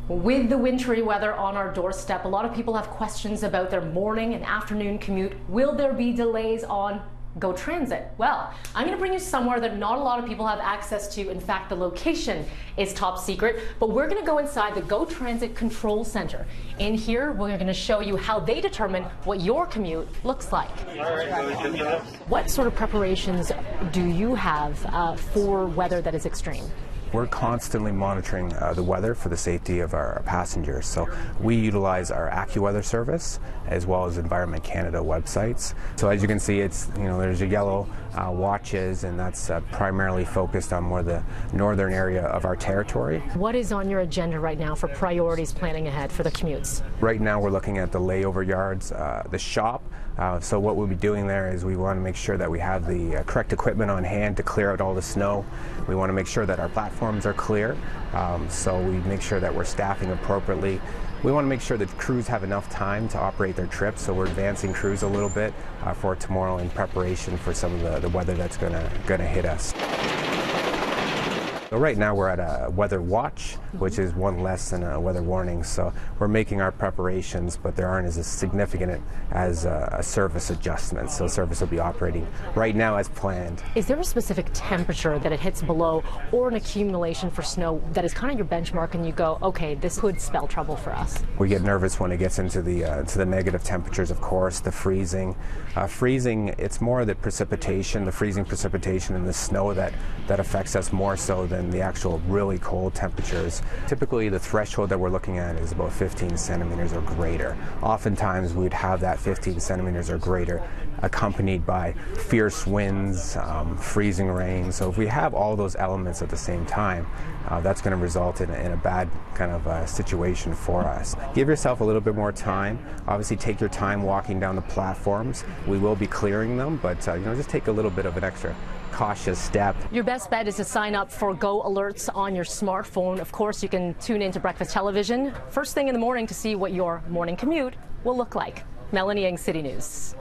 With the wintry weather on our doorstep, a lot of people have questions about their morning and afternoon commute. Will there be delays on GO Transit? Well, I'm going to bring you somewhere that not a lot of people have access to. In fact, the location is top secret, but we're going to go inside the GO Transit Control Center. In here, we're going to show you how they determine what your commute looks like. What sort of preparations do you have for weather that is extreme? We're constantly monitoring the weather for the safety of our passengers. So we utilize our AccuWeather service as well as Environment Canada websites. So as you can see, it's there's your yellow watches, and that's primarily focused on more the northern area of our territory. What is on your agenda right now for priorities planning ahead for the commutes? Right now we're looking at the layover yards, the shop. So what we'll be doing there is we want to make sure that we have the correct equipment on hand to clear out all the snow. We want to make sure that our platforms are clear, so we make sure that we're staffing appropriately. We want to make sure that crews have enough time to operate their trips, so we're advancing crews a little bit for tomorrow in preparation for some of the weather that's going to hit us. So right now we're at a weather watch, which is one less than a weather warning. So we're making our preparations, but they aren't as significant as a service adjustment. So service will be operating right now as planned. Is there a specific temperature that it hits below, or an accumulation for snow that is kind of your benchmark, and you go, okay, this could spell trouble for us? We get nervous when it gets into the negative temperatures, of course, the freezing. Freezing, it's more the precipitation, the freezing precipitation and the snow that affects us more so than the actual really cold temperatures. Typically the threshold that we're looking at is about 15 centimeters or greater. Oftentimes we'd have that 15 centimeters or greater accompanied by fierce winds, freezing rain. So if we have all those elements at the same time, that's going to result in a bad kind of situation for us. Give yourself a little bit more time. Obviously take your time walking down the platforms. We will be clearing them, but just take a little bit of an extra cautious step. Your best bet is to sign up for GO Alerts on your smartphone. Of course, you can tune into breakfast television first thing in the morning to see what your morning commute will look like. Melanie Ng, City News.